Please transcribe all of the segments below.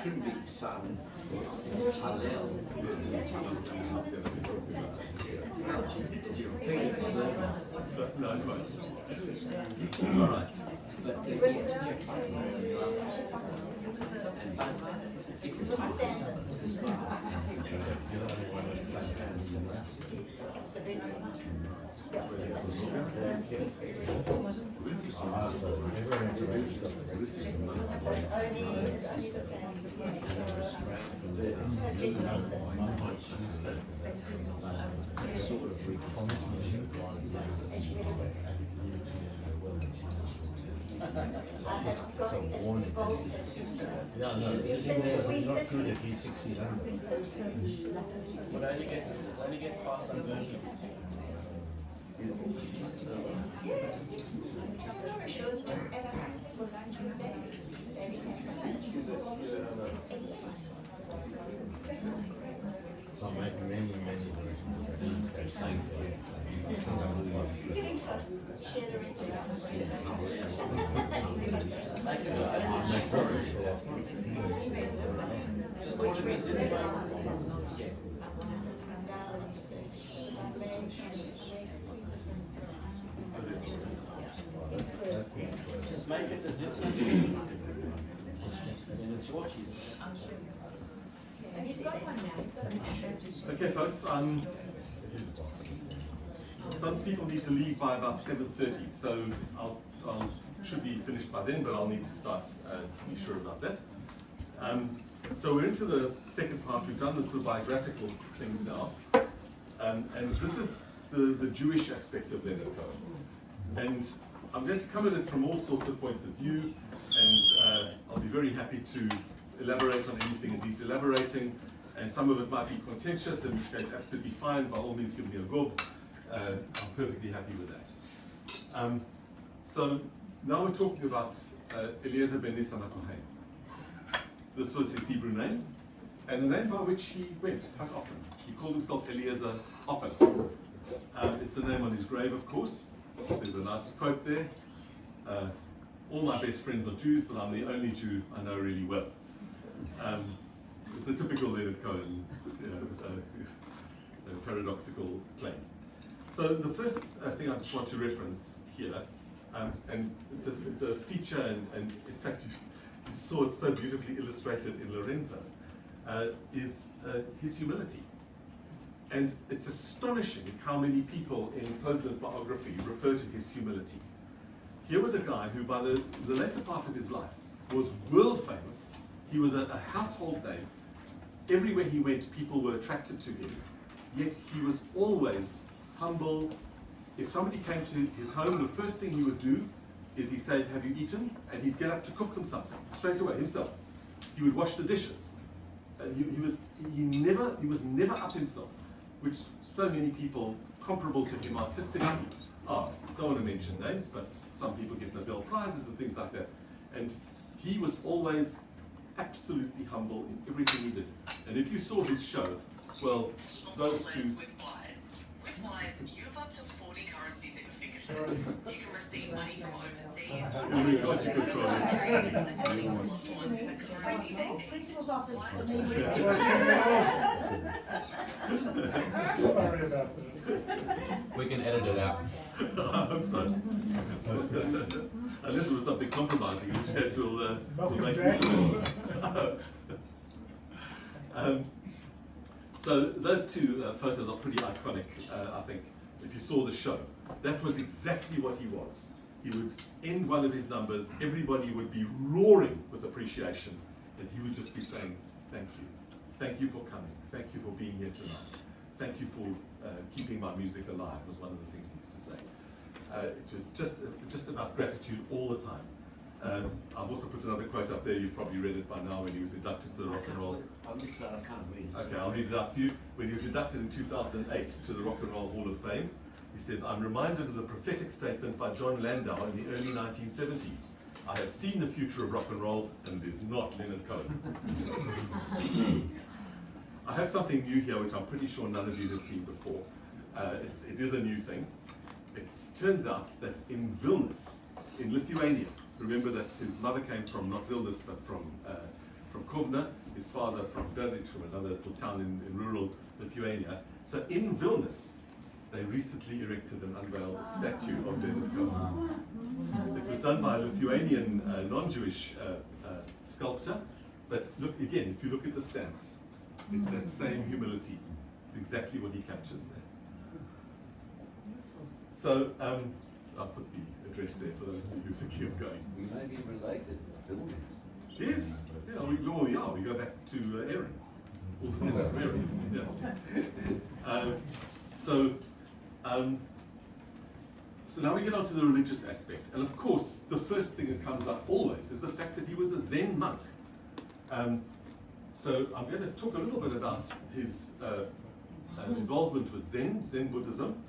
shouldn't be son, it's Hallel. No, it won't. All right. Yeah, no, it's not good if he's 69. It only gets past conversion. So many versions of the same Just make it the zits and then it's your cheese. Okay, folks. Some people need to leave by about 7:30, so I'll should be finished by then, but I'll need to start to be sure about that. So we're into the second part. We've done the sort of biographical things now, and this is the Jewish aspect of Leonard Cohen. And I'm going to come at it from all sorts of points of view, and I'll be very happy to elaborate on anything it needs elaborating, and some of it might be contentious, in which case absolutely fine, by all means give me a gob. I'm perfectly happy with that. So now we're talking about Eliezer ben Nissan HaKohen. This was his Hebrew name, and the name by which he went quite often. He called himself Eliezer often. It's the name on his grave, of course. There's a nice quote there. All my best friends are Jews, but I'm the only Jew I know really well. It's a typical Leonard Cohen paradoxical claim. So the first thing I just want to reference here, and it's a feature, and in fact you saw it so beautifully illustrated in Lorenzo, is his humility. And it's astonishing how many people in Posner's biography refer to his humility. Here was a guy who, by the later part of his life, was world famous. He was a household name. Everywhere he went, people were attracted to him. Yet he was always humble. If somebody came to his home, the first thing he would do is he'd say, "Have you eaten?" And he'd get up to cook them something straight away himself. He would wash the dishes. He was never up himself, which so many people comparable to him artistically, don't want to mention names, but some people get Nobel Prizes and things like that. And he was always absolutely humble in everything he did. And if you saw his show, well, those two. With Wise, you have up to 40 currencies at your fingertips. You can receive money from overseas. We've got you controlling. Principal's office. Sorry about that. We can edit it out. I hope so. Unless it was something compromising, in which case we'll make use of it. So those two photos are pretty iconic, I think. If you saw the show, that was exactly what he was. He would end one of his numbers, everybody would be roaring with appreciation, and he would just be saying, "Thank you. Thank you for coming. Thank you for being here tonight. Thank you for keeping my music alive," was one of the things he used to say. It was just about gratitude all the time. I've also put another quote up there, you've probably read it by now, when he was inducted to the Rock and Roll. I can't read it. Okay, I'll read it out for you. When he was inducted in 2008 to the Rock and Roll Hall of Fame, he said, "I'm reminded of the prophetic statement by John Landau in the early 1970s. I have seen the future of rock and roll, and it is not Leonard Cohen." I have something new here, which I'm pretty sure none of you have seen before. It is a new thing. It turns out that in Vilnius, in Lithuania, remember that his mother came from not Vilnius, but from from Kovna, his father from Berdic, from another little town in rural Lithuania. So in Vilnius, they recently erected and unveiled a statue of Leonard Cohen. It was done by a Lithuanian non-Jewish sculptor, but look again, if you look at the stance, it's that same humility. It's exactly what he captures there. So I'll put the address there for those of you who think you're going. We may be related, buildings. Yes, yeah, we go back to Aaron, all descended from Aaron. Yeah. So now we get on to the religious aspect, and of course, the first thing that comes up always is the fact that he was a Zen monk. So I'm going to talk a little bit about his involvement with Zen Buddhism.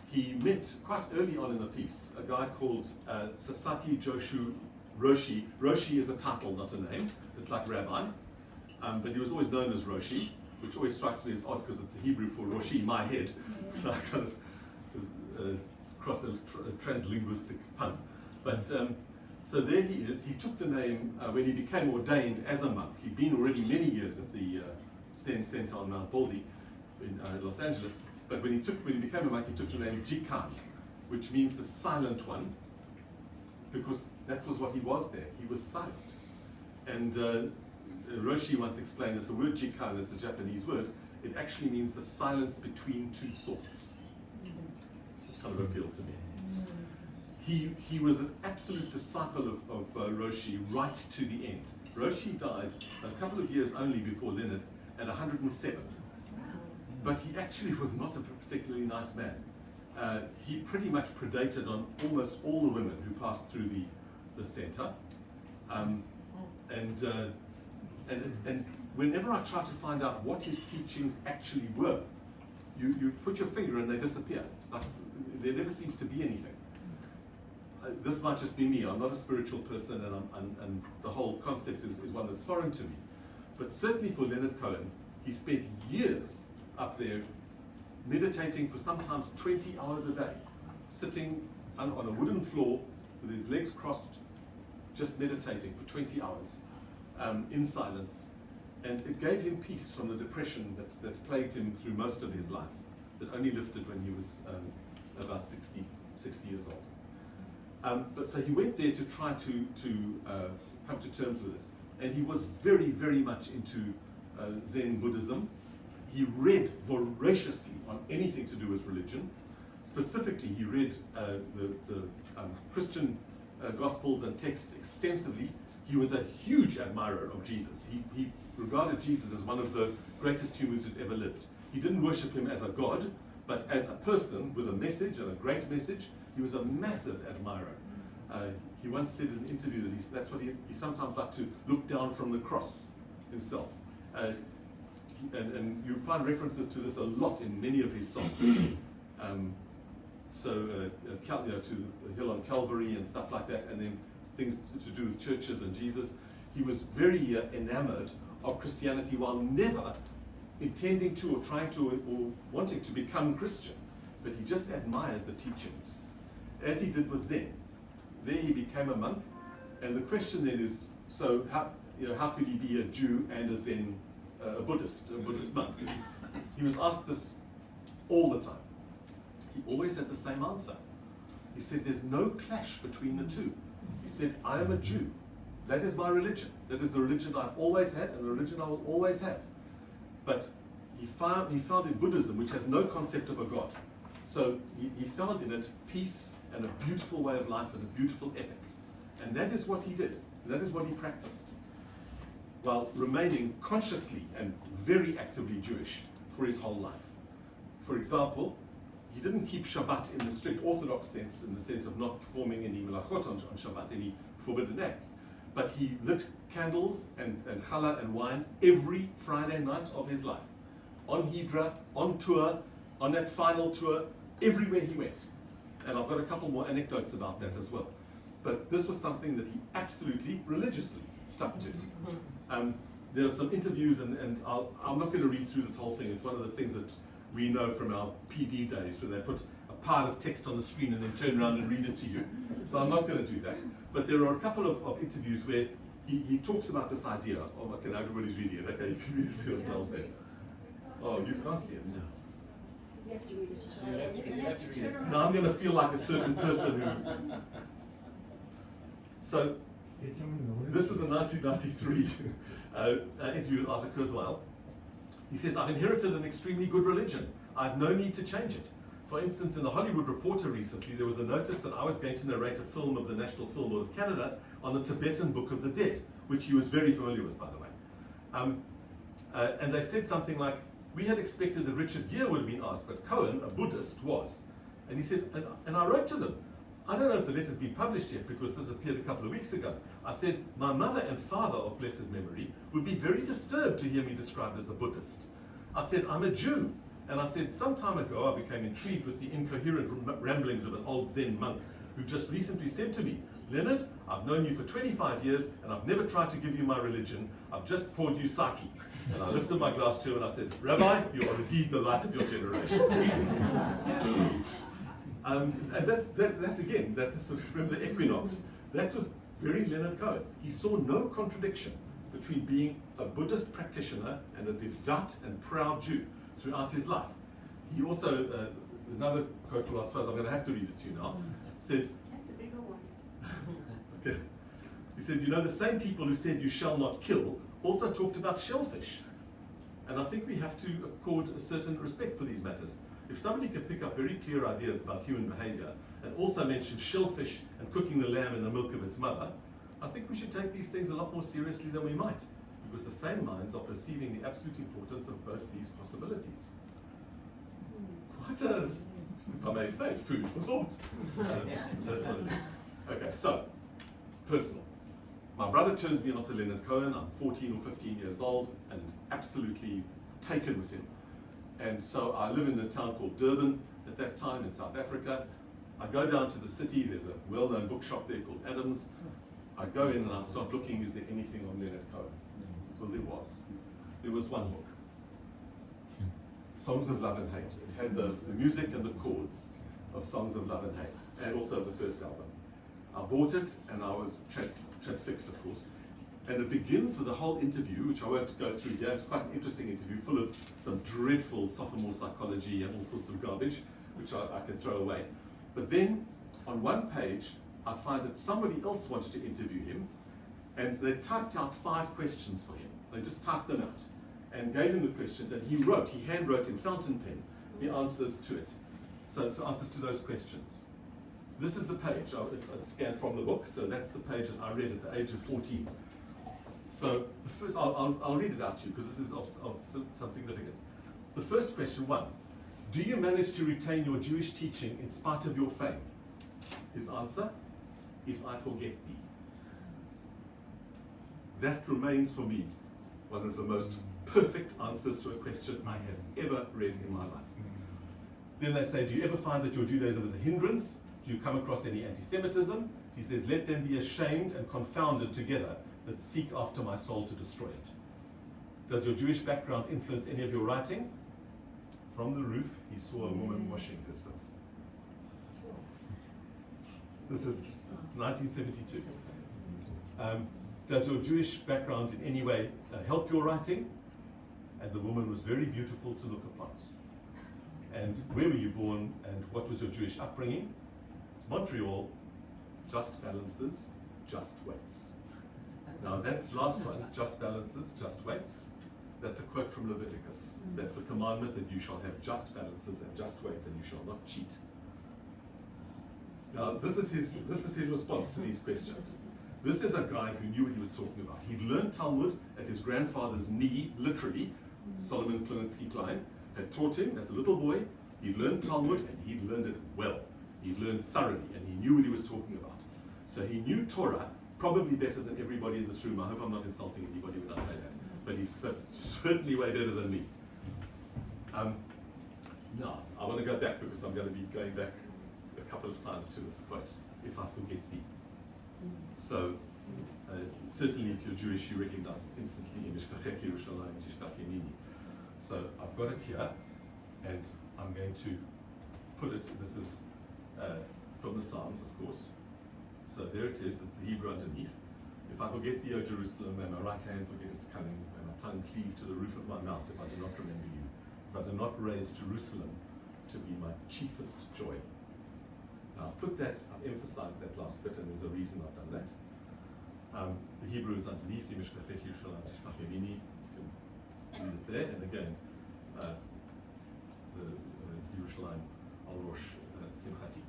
He met quite early on in the piece a guy called Sasaki Joshu Roshi. Roshi is a title, not a name. It's like rabbi. But he was always known as Roshi, which always strikes me as odd because it's the Hebrew for Roshi, my head. So I kind of crossed a translinguistic pun. But so there he is. He took the name when he became ordained as a monk. He'd been already many years at the Zen Center on Mount Baldy in Los Angeles. But when he became a monk, he took the name Jikan, which means the silent one, because that was what he was there. He was silent. And Roshi once explained that the word Jikan is the Japanese word. It actually means the silence between two thoughts. It kind of appealed to me. He was an absolute disciple of Roshi right to the end. Roshi died a couple of years only before Leonard at 107. But he actually was not a particularly nice man. He pretty much predated on almost all the women who passed through the center. And whenever I try to find out what his teachings actually were, you put your finger and they disappear. Like, there never seems to be anything. This might just be me. I'm not a spiritual person, and the whole concept is one that's foreign to me. But certainly for Leonard Cohen, he spent years up there meditating for sometimes 20 hours a day, sitting on a wooden floor with his legs crossed, just meditating for 20 hours in silence. And it gave him peace from the depression that plagued him through most of his life, that only lifted when he was about 60 years old. But so he went there to try to come to terms with this. And he was very, very much into Zen Buddhism. He read voraciously on anything to do with religion. Specifically, he read the Christian Gospels and texts extensively. He was a huge admirer of Jesus. He regarded Jesus as one of the greatest humans who's ever lived. He didn't worship him as a god, but as a person with a message, and a great message. He was a massive admirer. He once said in an interview that that's what he sometimes liked to look down from the cross himself. And you find references to this a lot in many of his songs. To the hill on Calvary and stuff like that, and then things to do with churches and Jesus. He was very enamored of Christianity while never intending to or trying to or wanting to become Christian, but he just admired the teachings, as he did with Zen. There he became a monk, and the question then is, so how could he be a Jew and a Zen, a Buddhist monk? He was asked this all the time. He always had the same answer. He said, there's no clash between the two. He said, I am a Jew. That is my religion. That is the religion I've always had and the religion I will always have. But he found in Buddhism, which has no concept of a God. So he found in it peace and a beautiful way of life and a beautiful ethic. And that is what he did. That is what he practiced, while remaining consciously and very actively Jewish for his whole life. For example, he didn't keep Shabbat in the strict Orthodox sense, in the sense of not performing any melachot on Shabbat, any forbidden acts. But he lit candles and challah and wine every Friday night of his life. On Hydra, on tour, on that final tour, everywhere he went. And I've got a couple more anecdotes about that as well. But this was something that he absolutely religiously stuck to. There are some interviews, and I'm not going to read through this whole thing. It's one of the things that we know from our PD days, where they put a pile of text on the screen and then turn around and read it to you. So I'm not going to do that. But there are a couple of interviews where he talks about this idea. Oh, okay, now everybody's reading it. Okay, you can read it for yourselves then. Oh, you can't see it. No. You have to read it. So you have to read it. Now I'm going to feel like a certain person who. So this is a 1993 interview with Arthur Kurzweil. He says, "I've inherited an extremely good religion. I've no need to change it. For instance, in the Hollywood Reporter recently, there was a notice that I was going to narrate a film of the National Film Board of Canada on the Tibetan Book of the Dead, which he was very familiar with, by the way. And they said something like, we had expected that Richard Gere would have been asked, but Cohen, a Buddhist, was. And he said, and I wrote to them, I don't know if the letter's been published yet because this appeared a couple of weeks ago. I said, my mother and father of blessed memory would be very disturbed to hear me described as a Buddhist. I said, I'm a Jew. And I said, some time ago I became intrigued with the incoherent ramblings of an old Zen monk who just recently said to me, Leonard, I've known you for 25 years and I've never tried to give you my religion. I've just poured you sake. And I lifted my glass to him and I said, Rabbi, you are indeed the light of your generation. And that again, remember the equinox, that was very Leonard Cohen. He saw no contradiction between being a Buddhist practitioner and a devout and proud Jew throughout his life. He also, another quote from I suppose I'm going to have to read it to you now, said, That's a bigger one. okay, he said, you know, the same people who said you shall not kill also talked about shellfish. And I think we have to accord a certain respect for these matters. If somebody could pick up very clear ideas about human behavior and also mention shellfish and cooking the lamb in the milk of its mother, I think we should take these things a lot more seriously than we might, because the same minds are perceiving the absolute importance of both these possibilities. Quite a, if I may say, food for thought. That's what it is. Okay, so, personal. My brother turns me on to Leonard Cohen. I'm 14 or 15 years old and absolutely taken with him. And so I live in a town called Durban at that time in South Africa. I go down to the city, there's a well-known bookshop there called Adams. I go in and I start looking, is there anything on Leonard Cohen? Well, there was. There was one book, Songs of Love and Hate. It had the music and the chords of Songs of Love and Hate, and also the first album. I bought it and I was transfixed, of course. And it begins with a whole interview, which I won't go through here. It's quite an interesting interview, full of some dreadful sophomore psychology and all sorts of garbage, which I can throw away. But then, on one page, I find that somebody else wanted to interview him, and they typed out 5 questions for him. They just typed them out and gave him the questions, and he hand wrote in fountain pen the answers to it. So, the answers to those questions. This is the page. It's scanned from the book, so that's the page that I read at the age of 14. So the first, I'll read it out to you because this is of some significance. The first question, 1, do you manage to retain your Jewish teaching in spite of your fame? His answer, if I forget thee. That remains for me one of the most perfect answers to a question I have ever read in my life. Then they say, do you ever find that your Judaism is a hindrance? Do you come across any anti-Semitism? He says, let them be ashamed and confounded together that seek after my soul to destroy it. Does your Jewish background influence any of your writing? From the roof, he saw a woman washing herself. This is 1972. Does your Jewish background in any way help your writing? And the woman was very beautiful to look upon. And where were you born and what was your Jewish upbringing? Montreal, just balances, just weights. Now that last one, just balances, just weights, that's a quote from Leviticus. That's the commandment that you shall have just balances and just weights and you shall not cheat. Now this is his response to these questions. This is a guy who knew what he was talking about. He'd learned Talmud at his grandfather's knee, literally. Solomon Klinitzky Klein had taught him as a little boy. He'd learned Talmud and he'd learned it well. He'd learned thoroughly and he knew what he was talking about. So he knew Torah probably better than everybody in this room. I hope I'm not insulting anybody when I say that, but he's certainly way better than me. Now, I want to go back because I'm going to be going back a couple of times to this quote, if I forget thee. So, certainly if you're Jewish, you recognize instantly Mishkachek Yerushalayim Tishkach Yemini. So I've got it here, and I'm going to put it, this is from the Psalms, of course. So there it is, it's the Hebrew underneath. If I forget thee, O Jerusalem, and my right hand forget its cunning, and my tongue cleave to the roof of my mouth, if I do not remember you, if I do not raise Jerusalem to be my chiefest joy. Now I've put that, I've emphasized that last bit, and there's a reason I've done that. The Hebrew is underneath, you can read it there, and again, the Yerushalayim al Rosh Simchati.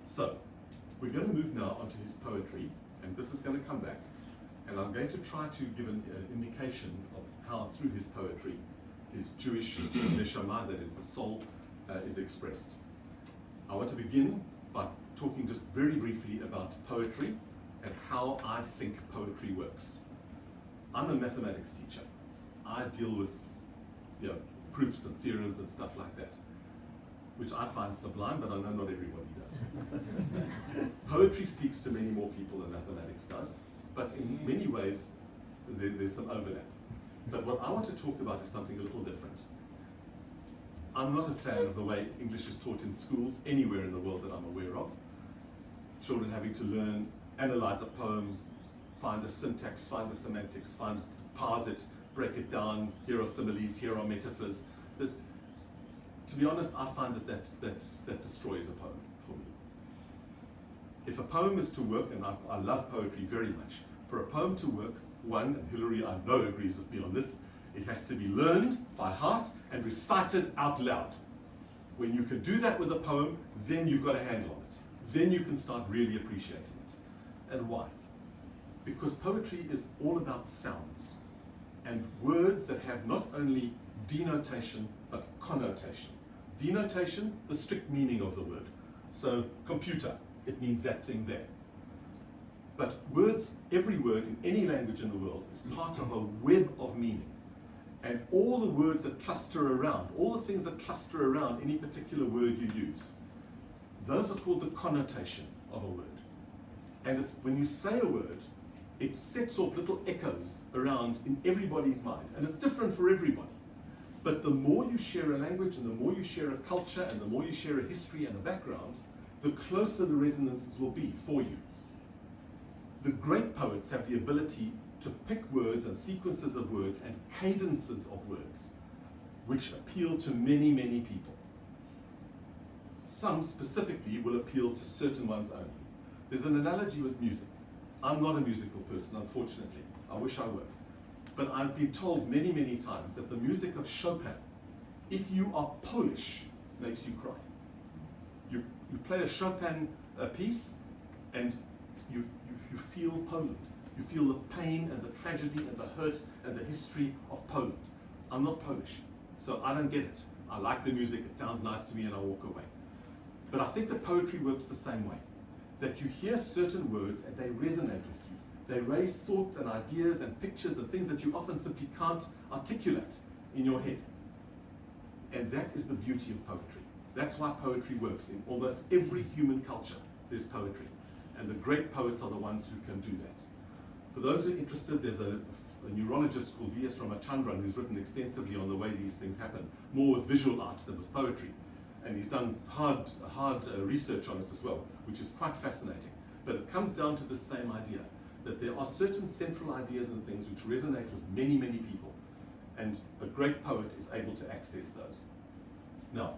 So, we're going to move now onto his poetry, and this is going to come back, and I'm going to try to give an indication of how through his poetry, his Jewish neshama, that is the soul, is expressed. I want to begin by talking just very briefly about poetry and how I think poetry works. I'm a mathematics teacher. I deal with proofs and theorems and stuff like that, which I find sublime, but I know not everybody does. Poetry speaks to many more people than mathematics does, but in many ways there's some overlap. But what I want to talk about is something a little different. I'm not a fan of the way English is taught in schools anywhere in the world that I'm aware of. Children having to learn, analyze a poem, find the syntax, find the semantics, parse it, break it down, here are similes, here are metaphors. To be honest, I find that destroys a poem for me. If a poem is to work, and I love poetry very much, for a poem to work, one, and Hilary I know agrees with me on this, it has to be learned by heart and recited out loud. When you can do that with a poem, then you've got a handle on it. Then you can start really appreciating it. And why? Because poetry is all about sounds and words that have not only denotation but connotation. Denotation, the strict meaning of the word. So computer, it means that thing there. But words, every word in any language in the world is part of a web of meaning. And all the words that cluster around, all the things that cluster around any particular word you use, those are called the connotation of a word. And it's when you say a word, it sets off little echoes around in everybody's mind. And it's different for everybody. But the more you share a language, and the more you share a culture, and the more you share a history and a background, the closer the resonances will be for you. The great poets have the ability to pick words and sequences of words and cadences of words which appeal to many, many people. Some specifically will appeal to certain ones only. There's an analogy with music. I'm not a musical person, unfortunately. I wish I were. But I've been told many, many times that the music of Chopin, if you are Polish, makes you cry. You play a Chopin piece and you feel Poland. You feel the pain and the tragedy and the hurt and the history of Poland. I'm not Polish, so I don't get it. I like the music, it sounds nice to me, and I walk away. But I think that poetry works the same way. That you hear certain words and they resonate with you. They raise thoughts and ideas and pictures and things that you often simply can't articulate in your head. And that is the beauty of poetry. That's why poetry works. In almost every human culture, there's poetry. And the great poets are the ones who can do that. For those who are interested, there's a neurologist called V.S. Ramachandran who's written extensively on the way these things happen, more with visual art than with poetry. And he's done hard research on it as well, which is quite fascinating. But it comes down to the same idea, that there are certain central ideas and things which resonate with many, many people. And a great poet is able to access those. Now,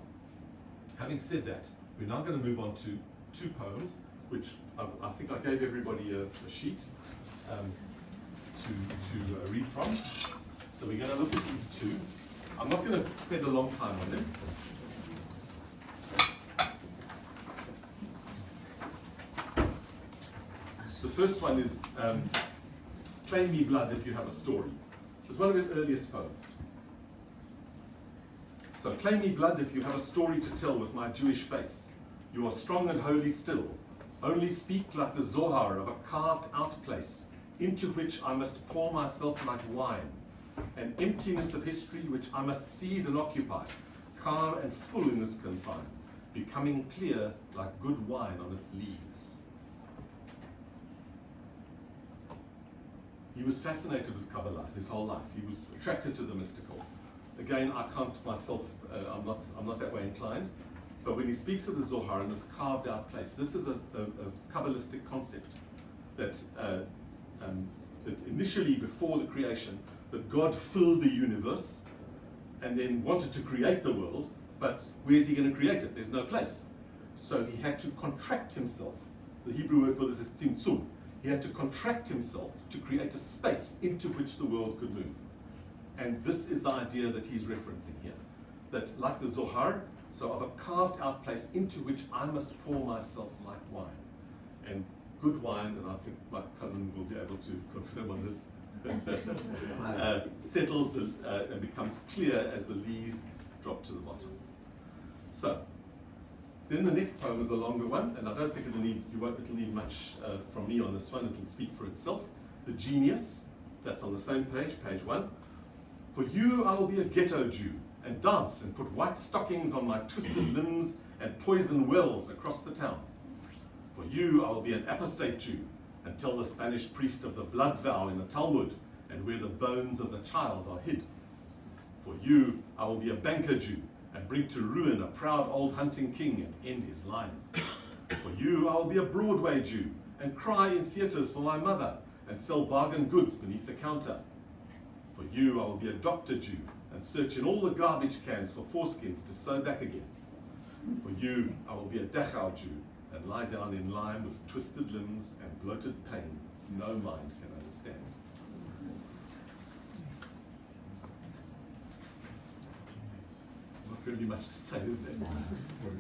having said that, we're now going to move on to two poems, which I think I gave everybody a sheet to read from. So we're going to look at these two. I'm not going to spend a long time on them. The first one is Claim Me Blood If You Have a Story. It's one of his earliest poems. So, claim me blood if you have a story to tell with my Jewish face. You are strong and holy still. Only speak like the Zohar of a carved out place, into which I must pour myself like wine, an emptiness of history which I must seize and occupy, calm and full in this confine, becoming clear like good wine on its lees. He was fascinated with Kabbalah his whole life. He was attracted to the mystical. Again, I can't myself, I'm not that way inclined, but when he speaks of the Zohar in this carved out place, this is a Kabbalistic concept that that initially, before the creation, that God filled the universe and then wanted to create the world, but where's he going to create it? There's no place. So he had to contract himself. The Hebrew word for this is tzimtzum. He had to contract himself to create a space into which the world could move. And this is the idea that he's referencing here. That like the Zohar, so of a carved out place into which I must pour myself like wine. And good wine, and I think my cousin will be able to confirm on this, settles and becomes clear as the lees drop to the bottom. So, then the next poem is a longer one, and I don't think it'll need much from me on this one. It'll speak for itself. The Genius, that's on the same page, page 1. For you I will be a ghetto Jew, and dance and put white stockings on my twisted limbs and poison wells across the town. For you I will be an apostate Jew, and tell the Spanish priest of the blood vow in the Talmud, and where the bones of the child are hid. For you I will be a banker Jew, and bring to ruin a proud old hunting king and end his line. For you I will be a Broadway Jew, and cry in theatres for my mother, and sell bargain goods beneath the counter. For you I will be a doctor Jew, and search in all the garbage cans for foreskins to sew back again. For you I will be a Dachau Jew, and lie down in lime with twisted limbs and bloated pain no mind can understand. Not really much to say, is there? It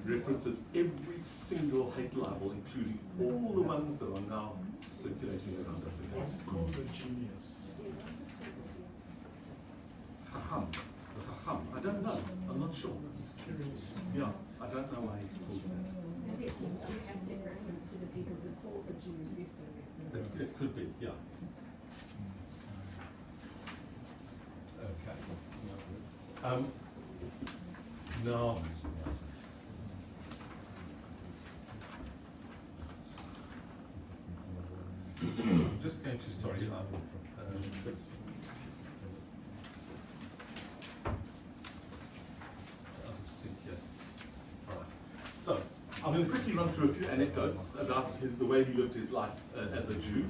references every single hate libel, including all the ones that are now circulating around us. What's it called, the Genius? Chacham. The Chacham. I don't know. I'm not sure. Curious. Yeah, I don't know why he's called that. Maybe it's a sarcastic reference to the people who call the Jews this and this and this. It could be, yeah. Okay. Now, I'm just going to, sorry, so, I'm going to quickly run through a few anecdotes about the way he lived his life as a Jew.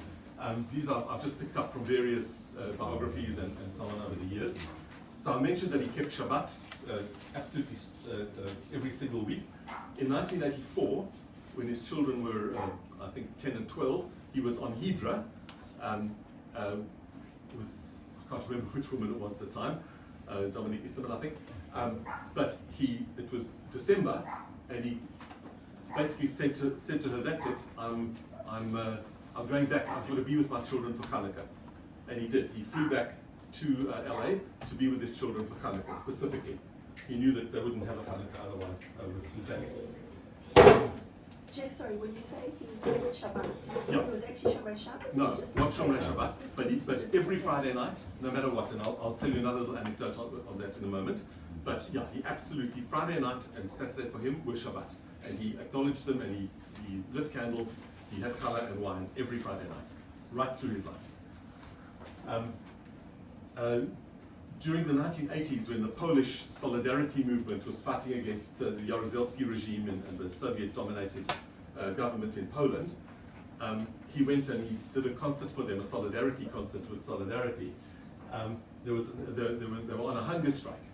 These I've just picked up from various biographies and so on over the years. So I mentioned that he kept Shabbat absolutely every single week. In 1984, when his children were, I think, 10 and 12, he was on Hydra with, I can't remember which woman it was at the time, Dominique Isabel, I think. But it was December, and he basically said to her, "That's it. I'm going back. I'm going to be with my children for Hanukkah," and he did. He flew back to LA to be with his children for Hanukkah specifically. He knew that they wouldn't have a Hanukkah otherwise with Suzanne. Jeff, sorry, when you say he did Shabbat, Yeah. it was actually Shabbat Shabbos? No, or just not Shomrei Shabbat, but every Friday night, no matter what, and I'll tell you another little anecdote on that in a moment. But yeah, he absolutely, Friday night and Saturday for him were Shabbat. And he acknowledged them, and he lit candles, he had challah and wine every Friday night, right through his life. During the 1980s, when the Polish Solidarity movement was fighting against the Jaruzelski regime and the Soviet-dominated government in Poland, he went and he did a concert for them, a solidarity concert with Solidarity. They were on a hunger strike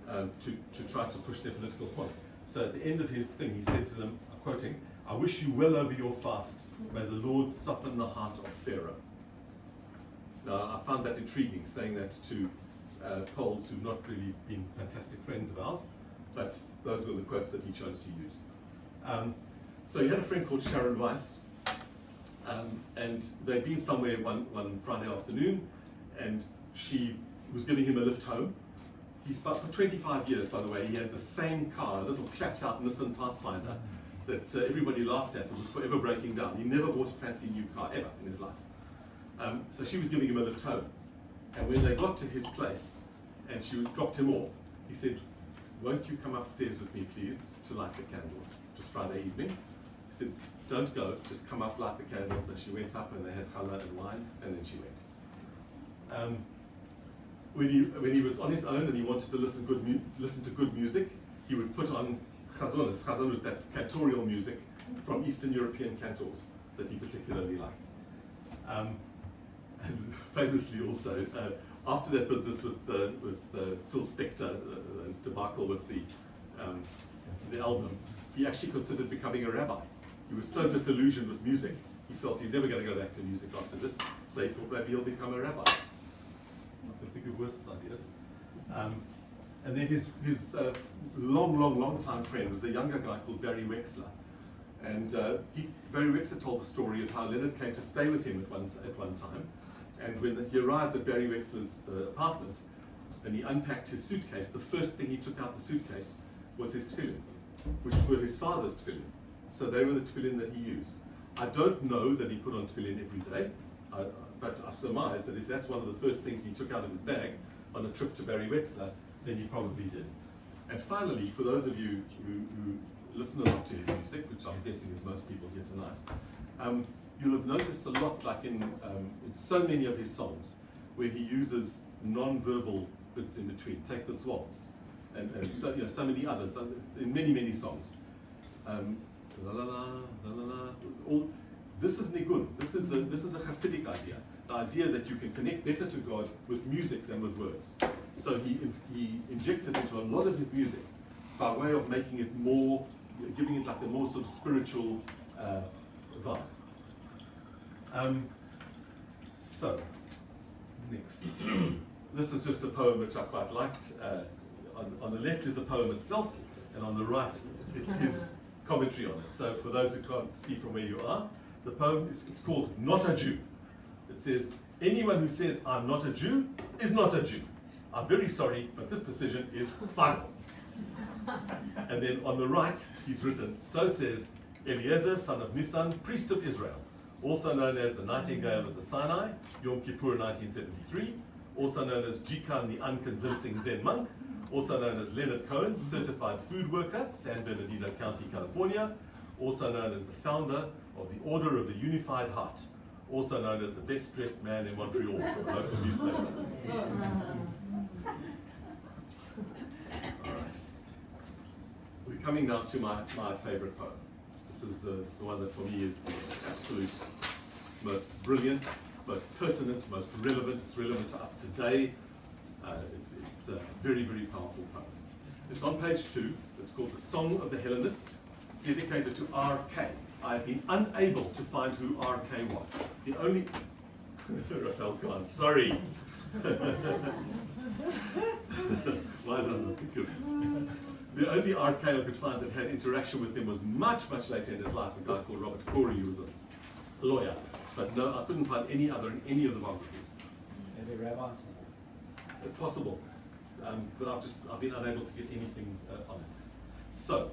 to try to push their political point. So at the end of his thing, he said to them, I'm quoting, "I wish you well over your fast. May the Lord soften the heart of Pharaoh." Now, I found that intriguing, saying that to Poles who've not really been fantastic friends of ours, but those were the quotes that he chose to use. So he had a friend called Sharon Weiss, and they'd been somewhere one Friday afternoon, and she was giving him a lift home. For 25 years, by the way, he had the same car, a little clapped out Nissan Pathfinder that everybody laughed at. It was forever breaking down. He never bought a fancy new car ever in his life. So she was giving him a lift home. And when they got to his place and she dropped him off, he said, "Won't you come upstairs with me, please, to light the candles?" It was Friday evening. He said, "Don't go, just come up, light the candles." And she went up and they had challah and wine, and then she went. When he was on his own and he wanted to listen to good music, he would put on chazonut, that's cantorial music from Eastern European cantors that he particularly liked. and famously also, after that business with Phil Spector, debacle with the album, he actually considered becoming a rabbi. He was so disillusioned with music, he felt he's never going to go back to music after this, so he thought maybe he'll become a rabbi. I can think of worse ideas. And then his long time friend was a younger guy called Barry Wexler. And Barry Wexler told the story of how Leonard came to stay with him at one time. And when he arrived at Barry Wexler's apartment and he unpacked his suitcase, the first thing he took out the suitcase was his tefillin, which were his father's tefillin. So they were the tefillin that he used. I don't know that he put on tefillin every day, but I surmise that if that's one of the first things he took out of his bag on a trip to Barry Wexler, then he probably did. And finally, for those of you who listen a lot to his music, which I'm guessing is most people here tonight, you'll have noticed a lot, like in so many of his songs, where he uses non-verbal bits in between. Take this waltz, and so, so many others, in many songs. La la la, la la la. All this is nigun. This is a Hasidic idea. The idea that you can connect better to God with music than with words. So he injects it into a lot of his music by way of making it more, giving it like a more sort of spiritual vibe. So, next. This is just a poem which I quite liked. On the left is the poem itself, and on the right it's his commentary on it. So for those who can't see from where you are, the poem it's called Not a Jew. It says, anyone who says I'm not a Jew is not a Jew. I'm very sorry, but this decision is final. And then on the right, he's written, so says Eliezer, son of Nisan, priest of Israel, also known as the Nightingale of the Sinai, Yom Kippur 1973, also known as Jikan, the unconvincing Zen monk, also known as Leonard Cohen, certified food worker, San Bernardino County, California, also known as the founder of the Order of the Unified Heart, also known as the best dressed man in Montreal from a local newspaper. All right. We're coming now to my favorite poem. This is the one that for me is the absolute most brilliant, most pertinent, most relevant. It's relevant to us today. It's a very powerful poem. It's on page 2. It's called The Song of the Hellenist, dedicated to R.K. I have been unable to find who R.K. was. The only... Raphael Khan, sorry. Why don't I think of it? The only R.K. I could find that had interaction with him was much later in his life, a guy called Robert Corey, who was a lawyer. But no, I couldn't find any other in any of the biographies. Maybe rabbis. It's possible, but I've been unable to get anything on it. So,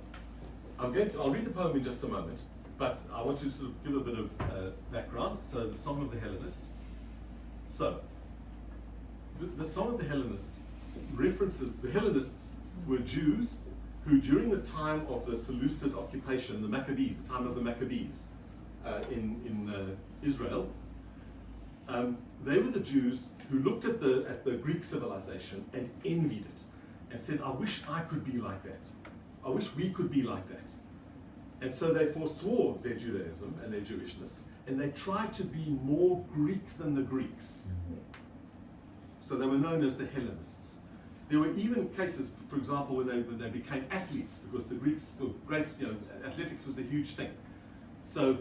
I'll read the poem in just a moment, but I want to sort of give a bit of background. So, the Song of the Hellenist. So, the Song of the Hellenist references the Hellenists were Jews who, during the time of the Seleucid occupation, the Maccabees, the time of the Maccabees in Israel, they were the Jews who looked at the Greek civilization and envied it and said, I wish I could be like that. I wish we could be like that. And so they forswore their Judaism and their Jewishness, and they tried to be more Greek than the Greeks. So they were known as the Hellenists. There were even cases, for example, when they became athletes, because the Greeks were great, athletics was a huge thing. So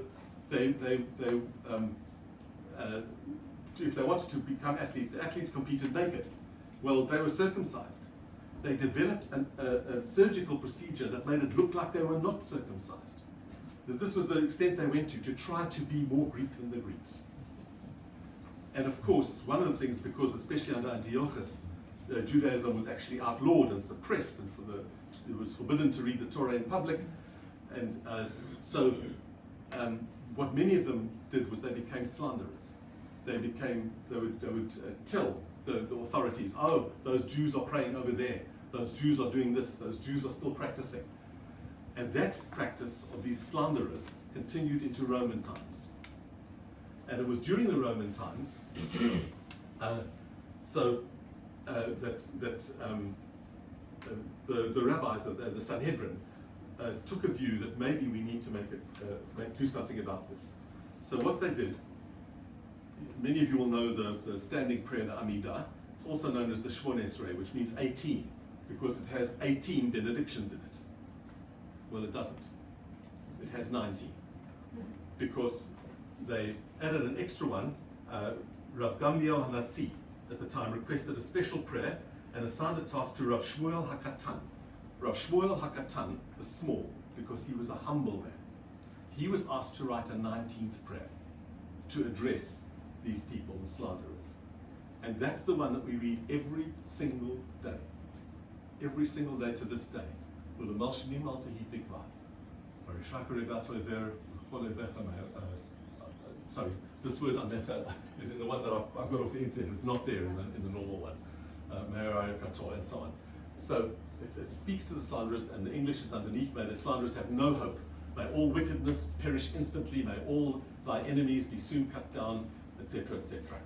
if they wanted to become athletes, the athletes competed naked. Well, they were circumcised. They developed a surgical procedure that made it look like they were not circumcised. That this was the extent they went to try to be more Greek than the Greeks. And of course, one of the things, because especially under Antiochus, Judaism was actually outlawed and suppressed, and it was forbidden to read the Torah in public. And so what many of them did was they became slanderers. They would tell the authorities, oh, those Jews are praying over there, those Jews are doing this, those Jews are still practicing. And that practice of these slanderers continued into Roman times. And it was during the Roman times the rabbis, the Sanhedrin, took a view that maybe we need to do something about this. So what they did many of you will know the standing prayer, the Amidah. It's also known as the Shmon Esrei, which means 18, because it has 18 benedictions in it. Well, it doesn't. It has 19, because they added an extra one. Rav Gamliel Hanasi at the time requested a special prayer and assigned a task to Rav Shmuel HaKatan. Rav Shmuel HaKatan, the small, because he was a humble man. He was asked to write a 19th prayer to address these people, the slanderers. And that's the one that we read every single day. Every single day to this day. Sorry, this word is in the one that I've got off the internet. It's not there in the normal one. And so on. So it speaks to the slanderers, and the English is underneath. May the slanderers have no hope. May all wickedness perish instantly. May all thy enemies be soon cut down, etc., etc.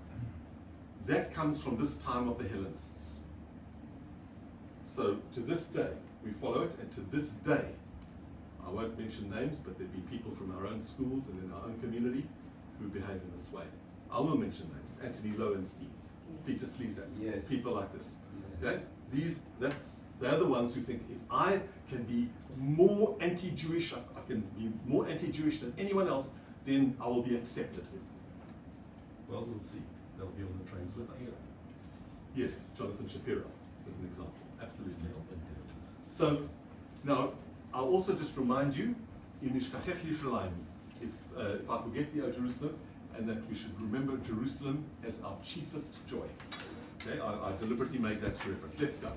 That comes from this time of the Hellenists. So to this day, we follow it, and to this day, I won't mention names, but there'd be people from our own schools and in our own community who behave in this way. I will mention names: Anthony Lowenstein, Peter Slezak, Yes. people like this. Yeah. Okay, they're the ones who think if I can be more anti-Jewish, I can be more anti-Jewish than anyone else, then I will be accepted. Well, we'll see. They'll be on the trains with us. Yes, Jonathan Shapiro as an example. Absolutely. So now I'll also just remind you, in Nishkachech Yerushalayim, if I forget the O Jerusalem, and that we should remember Jerusalem as our chiefest joy. Okay, I deliberately made that reference. Let's go.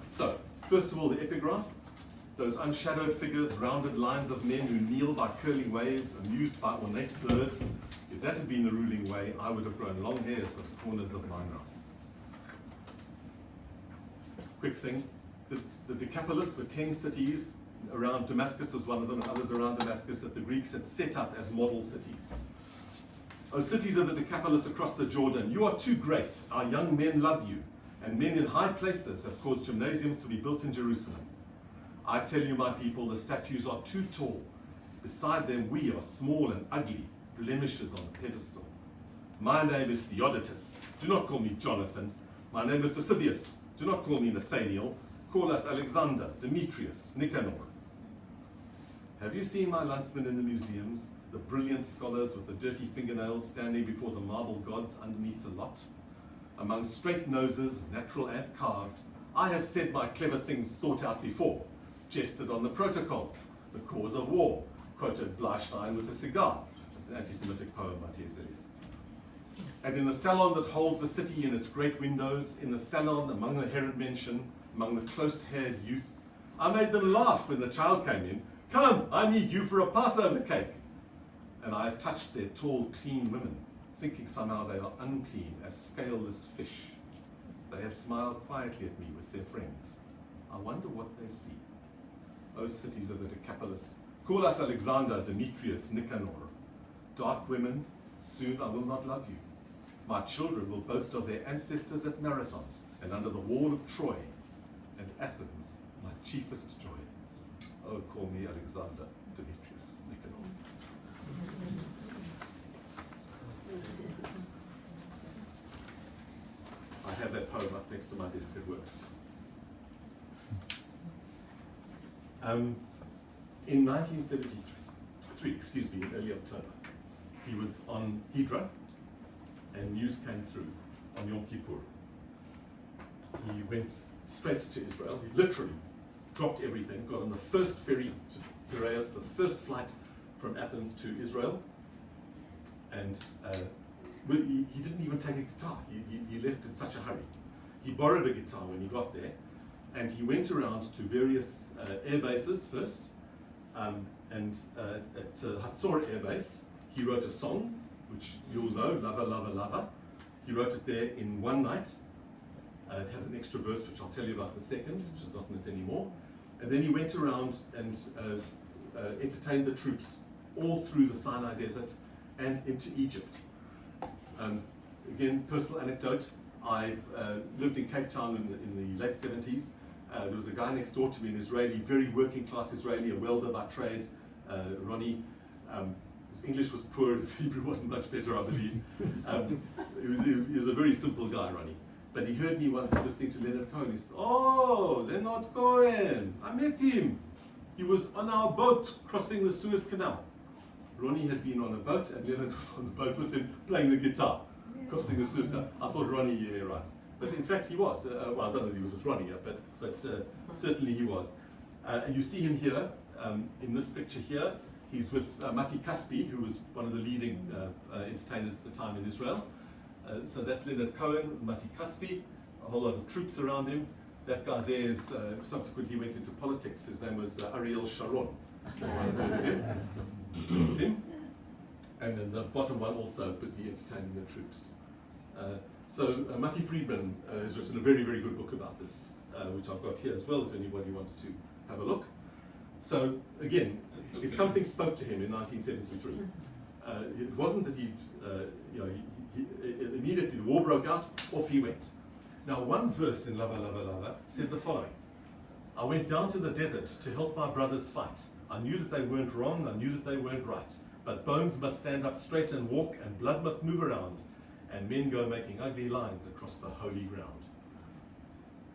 So, first of all, the epigraph. Those unshadowed figures, rounded lines of men who kneel by curling waves, amused by ornate birds. If that had been the ruling way, I would have grown long hairs for the corners of my mouth. Quick thing, the Decapolis were 10 cities. Around Damascus was one of them, and others around Damascus that the Greeks had set up as model cities. O cities of the Decapolis across the Jordan, you are too great. Our young men love you, and men in high places have caused gymnasiums to be built in Jerusalem. I tell you, my people, the statues are too tall. Beside them, we are small and ugly, blemishes on a pedestal. My name is Theodotus. Do not call me Jonathan. My name is Dositheus. Do not call me Nathaniel. Call us Alexander, Demetrius, Nicanor. Have you seen my landsmen in the museums, the brilliant scholars with the dirty fingernails standing before the marble gods underneath the lot? Among straight noses, natural and carved, I have said my clever things thought out before, jested on the protocols, the cause of war, quoted Bleiststein with a cigar. It's an anti-Semitic poem by T.S. Eliot. And in the salon that holds the city in its great windows, in the salon among the Herod mansion, among the close-haired youth, I made them laugh when the child came in. Come, I need you for a Passover cake. And I have touched their tall, clean women, thinking somehow they are unclean as scaleless fish. They have smiled quietly at me with their friends. I wonder what they see. O cities of the Decapolis, call us Alexander, Demetrius, Nicanor. Dark women, soon I will not love you. My children will boast of their ancestors at Marathon and under the wall of Troy, and Athens, my chiefest joy. Oh, call me Alexander, Demetrius, Nicanor. I have that poem up next to my desk at work. In 1973, in early October, he was on Hydra, and news came through on Yom Kippur. He went straight to Israel. He literally dropped everything, got on the first ferry to Piraeus, the first flight from Athens to Israel, and he didn't even take a guitar. He left in such a hurry. He borrowed a guitar when he got there, and he went around to various air bases first, and at Hatzor Air Base, he wrote a song, which you'll know, Lava, Lava, Lava. He wrote it there in one night. It had an extra verse, which I'll tell you about in a second, which is not in it anymore. And then he went around and entertained the troops all through the Sinai Desert and into Egypt. Again, personal anecdote, I lived in Cape Town in the late 70s. There was a guy next door to me, an Israeli, very working class Israeli, a welder by trade, Ronnie. his English was poor, his Hebrew wasn't much better, I believe. He was a very simple guy, Ronnie. But he heard me once listening to Leonard Cohen. He said, "Oh, Leonard Cohen, I met him. He was on our boat crossing the Suez Canal." Ronnie had been on a boat, and Leonard was on the boat with him playing the guitar, crossing the Suez Canal. I thought, Ronnie, yeah, right. But in fact, he was. Well, I don't know if he was with Ronnie, but certainly he was. And you see him here, in this picture here. He's with Mati Kaspi, who was one of the leading entertainers at the time in Israel. So that's Leonard Cohen, Mati Kaspi, a whole lot of troops around him. That guy there is, subsequently went into politics. His name was Ariel Sharon. That's him. And then the bottom one also busy entertaining the troops. So Matti Friedman has written a very, very good book about this, which I've got here as well if anybody wants to have a look. So again, if something spoke to him in 1973, it wasn't that he immediately the war broke out, off he went. Now one verse in Lava Lava Lava said the following: "I went down to the desert to help my brothers fight. I knew that they weren't wrong, I knew that they weren't right. But bones must stand up straight and walk, and blood must move around, and men go making ugly lines across the holy ground."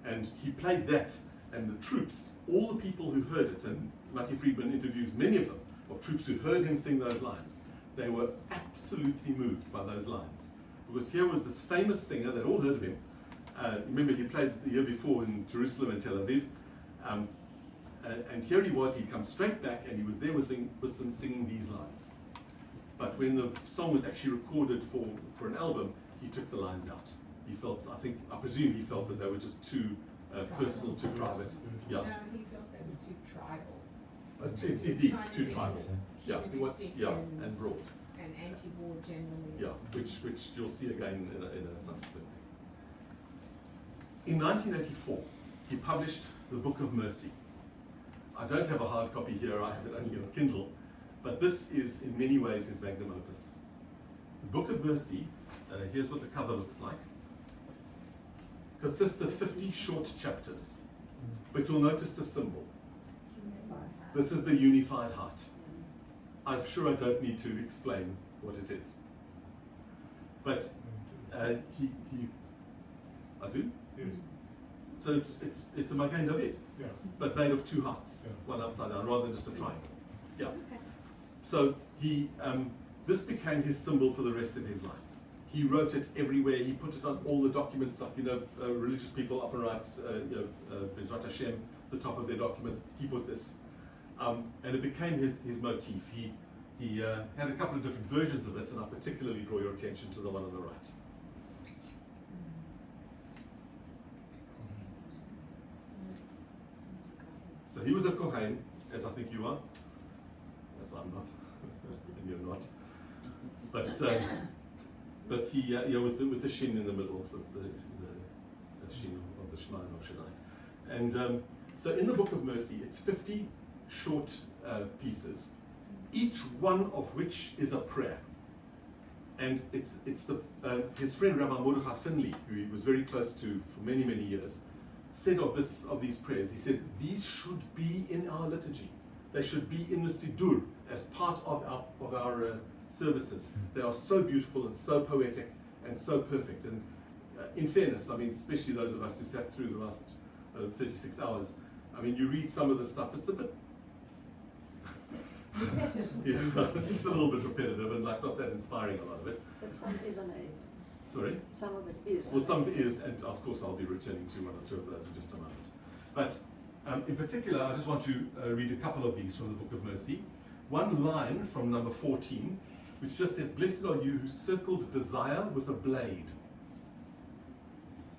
And he played that, and the troops, all the people who heard it, and Matti Friedman interviews many of them, of troops who heard him sing those lines, they were absolutely moved by those lines. Because here was this famous singer, they'd all heard of him. Remember, he played the year before in Jerusalem and Tel Aviv. And here he was, he'd come straight back, and he was there with them singing these lines. But when the song was actually recorded for an album, he took the lines out. He felt, I presume he felt that they were just too personal, too private. Yeah. No, he felt they were too tribal. Indeed, too tribal. Yeah, Humanistic and broad. And anti-war generally. Yeah, which you'll see again in a subsequent thing. In 1984, he published the Book of Mercy. I don't have a hard copy here, I have it only on Kindle, but this is in many ways his magnum opus. The Book of Mercy, here's what the cover looks like, consists of 50 short chapters, but you'll notice the symbol. This is the unified heart. I'm sure I don't need to explain what it is. But I do? Yes. So it's a Magen David, Yeah. but made of two hearts, Yeah. one upside down, rather than just a triangle. Yeah. So he, this became his symbol for the rest of his life. He wrote it everywhere. He put it on all the documents, like religious people often write Bezrat Hashem, the top of their documents. He put this, and it became his motif. He had a couple of different versions of it, and I particularly draw your attention to the one on the right. So he was a Kohen, as I think you are, as I'm not, and you're not. But he, with the shin in the middle, with the shin of the Shema of Shaddai. And so in the Book of Mercy, it's 50 short pieces, each one of which is a prayer. And it's his friend Rabbi Mordechai Finley, who he was very close to for many, many years, said of these prayers, he said, these should be in our liturgy. They should be in the Siddur as part of our services. They are so beautiful and so poetic and so perfect. And in fairness, I mean, especially those of us who sat through the last 36 hours, I mean, you read some of the stuff, it's a bit, yeah, just a little bit repetitive and like not that inspiring, a lot of it. But some isn't it? Sorry? Some of it is. Well, some is, and of course I'll be returning to one or two of those in just a moment. But in particular, I just want to read a couple of these from the Book of Mercy. One line from number 14, which just says, "Blessed are you who circled desire with a blade."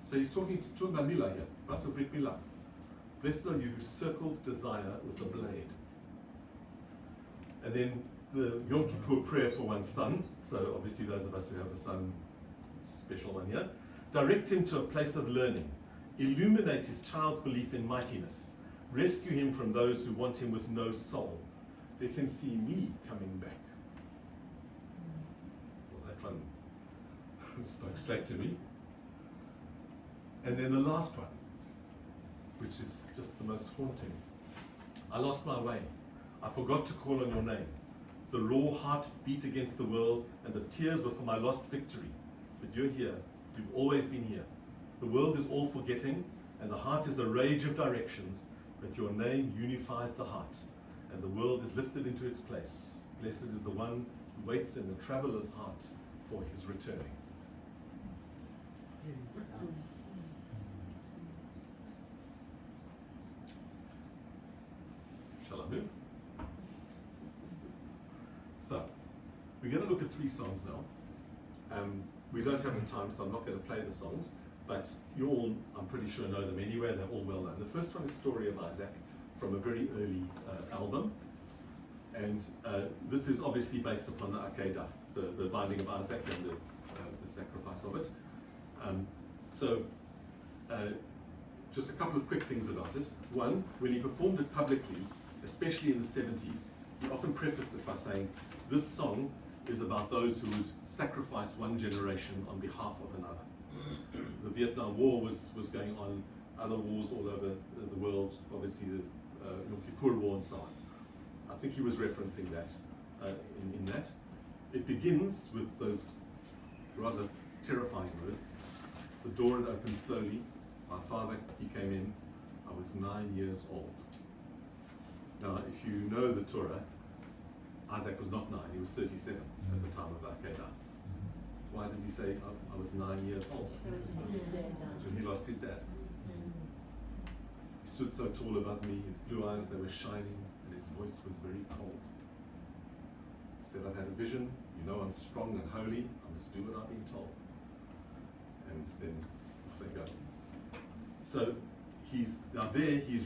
So he's talking about Milah here, right? Or Brit Milah. Blessed are you who circled desire with a blade. And then the Yom Kippur prayer for one's son. So obviously those of us who have a son, special one here. Direct him to a place of learning. Illuminate his child's belief in mightiness. Rescue him from those who want him with no soul. Let him see me coming back. Well, that one spoke straight to me. And then the last one, which is just the most haunting. I lost my way. I forgot to call on your name. The raw heart beat against the world, and the tears were for my lost victory. But you're here. You've always been here. The world is all forgetting, and the heart is a rage of directions, but your name unifies the heart, and the world is lifted into its place. Blessed is the one who waits in the traveller's heart for his returning. Shall I move? So, we're going to look at 3 songs now. We don't have the time, so I'm not going to play the songs, but you all, I'm pretty sure, know them anyway. They're all well known. The first one is Story of Isaac, from a very early album. And this is obviously based upon the Akedah, the binding of Isaac and the sacrifice of it. Just a couple of quick things about it. One, when he performed it publicly, especially in the 70s, he often prefaced it by saying, this song is about those who would sacrifice one generation on behalf of another. The Vietnam War was going on, other wars all over the world, obviously the Yom Kippur War and so on. I think he was referencing that in that. It begins with those rather terrifying words. The door had opened slowly. My father, he came in. I was 9 years old. Now, if you know the Torah, Isaac was not 9, he was 37 at the time of the Akedah. Why does he say, I was 9 years old? That's when he lost his dad. He stood so tall above me, his blue eyes, they were shining, and his voice was very cold. He said, I've had a vision, you know I'm strong and holy, I must do what I've been told. And then off they go. So he's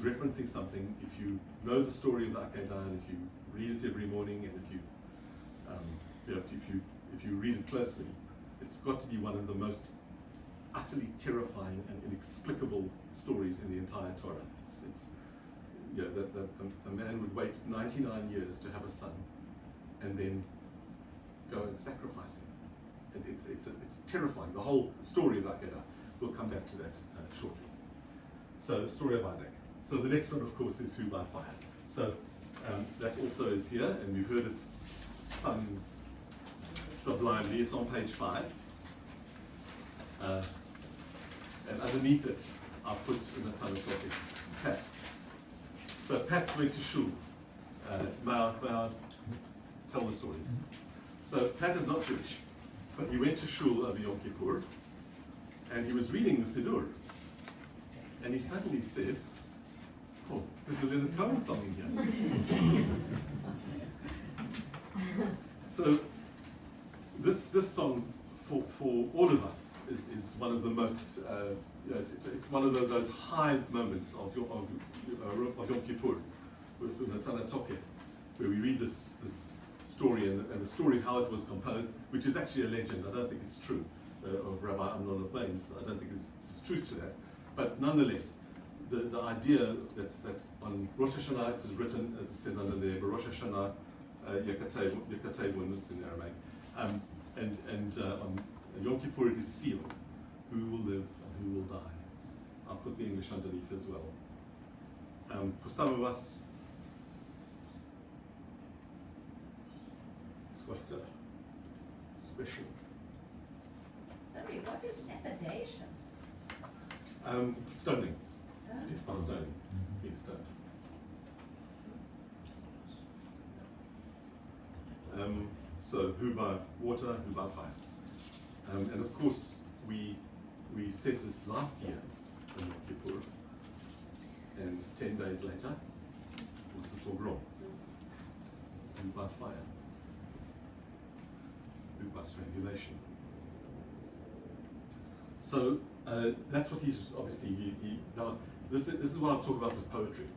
referencing something. If you know the story of the Akedah, and if you read it every morning, and if you read it closely, it's got to be one of the most utterly terrifying and inexplicable stories in the entire Torah. A man would wait 99 years to have a son, and then go and sacrifice him. It's terrifying. The whole story of Akedah. We'll come back to that shortly. So the story of Isaac. So the next one, of course, is Who by Fire. So that also is here, and we've heard it sung sublimely. It's on page 5. And underneath it, I put in the Tanakh topic, Pat. So Pat went to shul. May I tell the story? So Pat is not Jewish, but he went to shul over Yom Kippur, and he was reading the Siddur, and he suddenly said, oh, there's a Leonard Cohen song in here. So this song, for all of us, is one of the most, it's one of those high moments of Yom Kippur, with Natana Tokef, where we read this story and the story of how it was composed, which is actually a legend. I don't think it's true, of Rabbi Amnon of Mainz. I don't think there's truth to that. But nonetheless, the idea that on Rosh Hashanah it is written, as it says under there, Rosh Hashanah Yekatevun, it's in Aramaic, and on Yom Kippur it is sealed, who will live and who will die. I've put the English underneath as well. For some of us, it's quite special. Sorry, what is lapidation? Stoning. Death by stoning. Being stoned. So who by water, who by fire. And of course, we said this last year on Yom Kippur, and 10 days later was the pogrom. Who by fire, who by strangulation. So that's what he's obviously, now this is what I'm talking about with poetry.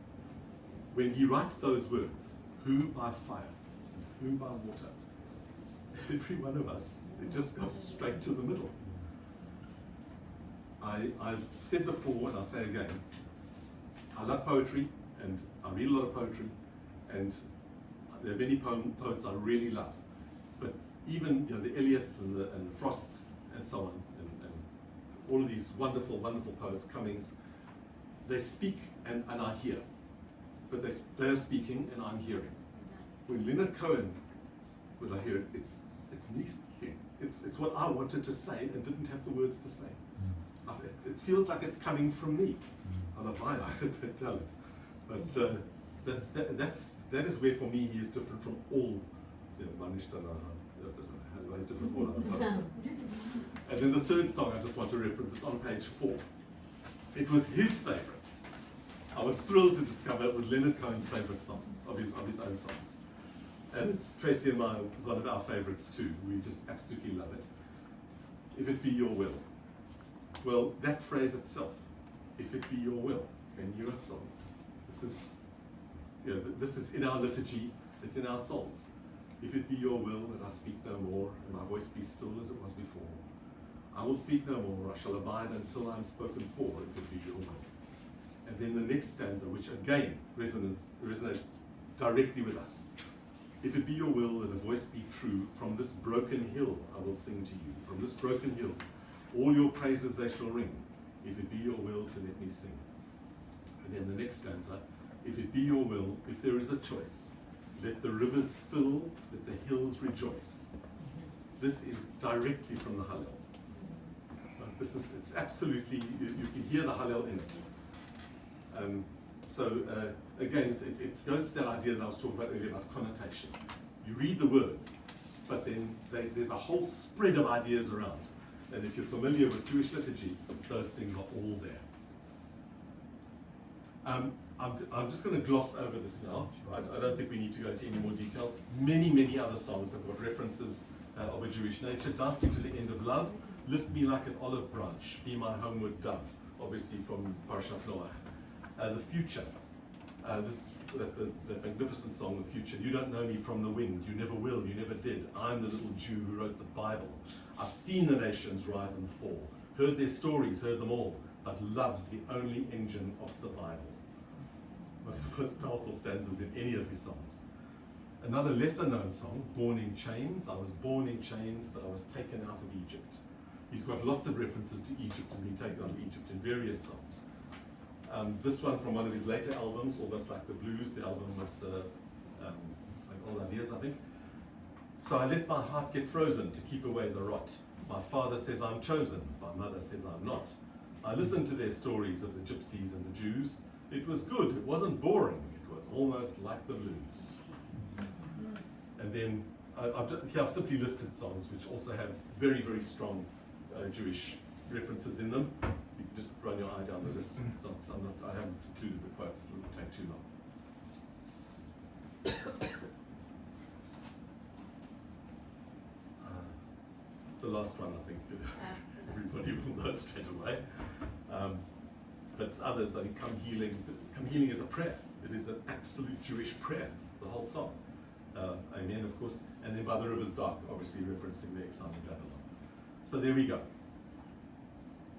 When he writes those words, who by fire, who by water, every one of us, it just goes straight to the middle. I've said before, and I'll say again, I love poetry, and I read a lot of poetry, and there are many poets I really love. But even the Eliots and the Frosts and so on, and all of these wonderful, wonderful poets, Cummings, they speak and I hear. But they're speaking and I'm hearing. When Leonard Cohen when I hear it, it's me speaking. It's what I wanted to say and didn't have the words to say. It feels like it's coming from me. I don't know why I had that talent, but that is where for me he is different from all. He's different from all other poets. And then the third song I just want to reference. It's on page 4. It was his favourite. I was thrilled to discover it was Leonard Cohen's favourite song of his own songs. And it's Tracy and mine, it's one of our favourites too. We just absolutely love it. If it be your will. Well, that phrase itself, if it be your will, a new song. This is in our liturgy, it's in our songs. If it be your will that I speak no more, and my voice be still as it was before, I will speak no more, I shall abide until I am spoken for, if it be your will. And then the next stanza, which again resonates directly with us. If it be your will that a voice be true, from this broken hill I will sing to you. From this broken hill, all your praises they shall ring. If it be your will to let me sing. And then the next stanza, if it be your will, if there is a choice, let the rivers fill, let the hills rejoice. This is directly from the Hallel. It's absolutely, you can hear the Hallel in it. Again, it goes to that idea that I was talking about earlier about connotation. You read the words, but then there's a whole spread of ideas around. And if you're familiar with Jewish liturgy, those things are all there. I'm just going to gloss over this now. I don't think we need to go into any more detail. Many other songs have got references of a Jewish nature. Dance me to the end of love. Lift me like an olive branch. Be my homeward dove. Obviously from Parashat Noach. The future. The magnificent song, The Future. You don't know me from the wind. You never will. You never did. I'm the little Jew who wrote the Bible. I've seen the nations rise and fall. Heard their stories, heard them all. But love's the only engine of survival. One of the most powerful stanzas in any of his songs. Another lesser known song, Born in Chains. I was born in chains, but I was taken out of Egypt. He's got lots of references to Egypt and being taken out of Egypt in various songs. This one from one of his later albums, almost like the blues. The album was like All Ideas, I think. So I let my heart get frozen to keep away the rot. My father says I'm chosen, my mother says I'm not. I listened to their stories of the gypsies and the Jews. It was good, it wasn't boring, it was almost like the blues. And then I've simply listed songs which also have very strong Jewish references in them. You can just run your eye down the list. I haven't included the quotes, it would take too long. The last one, I think, everybody will know straight away. But others, like Come Healing is a prayer. It is an absolute Jewish prayer, the whole song. Amen, of course. And then By the River's Dark, obviously referencing the exile in Babylon. So there we go.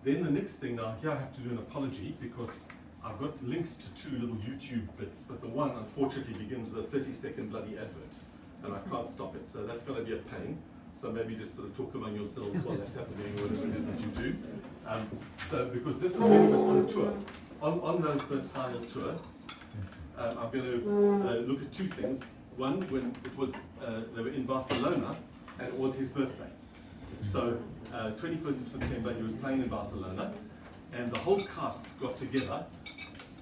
Then the next thing, now here I have to do an apology because I've got links to 2 little YouTube bits, but the one unfortunately begins with a 30-second bloody advert, and I can't stop it. So that's going to be a pain. So maybe just sort of talk among yourselves while that's happening, or whatever it is that you do. So because this is when he was on tour, on the final tour, I'm going to look at 2 things. One, when it was they were in Barcelona, and it was his birthday. So 21st of September, he was playing in Barcelona, and the whole cast got together,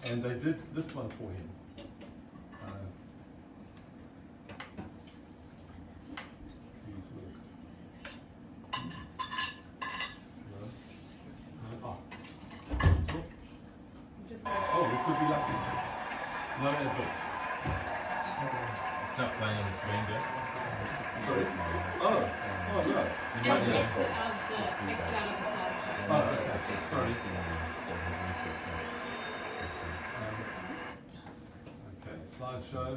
and they did this one for him. Oh, we could be lucky. No advert. It's not playing on the screen, Jeff. Sorry. Oh no. Exit out of the slideshow. Oh, okay. Sorry. Okay, slideshow.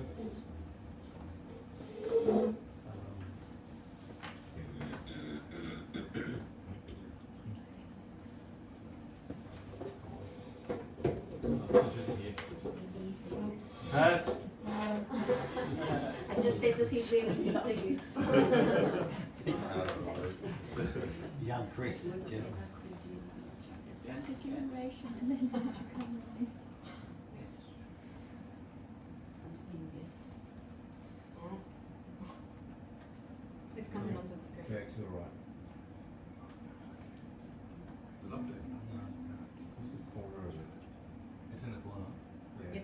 Pat. I just said this is where we eat the youth. Young Chris. Jeff. Generation and then did you come right?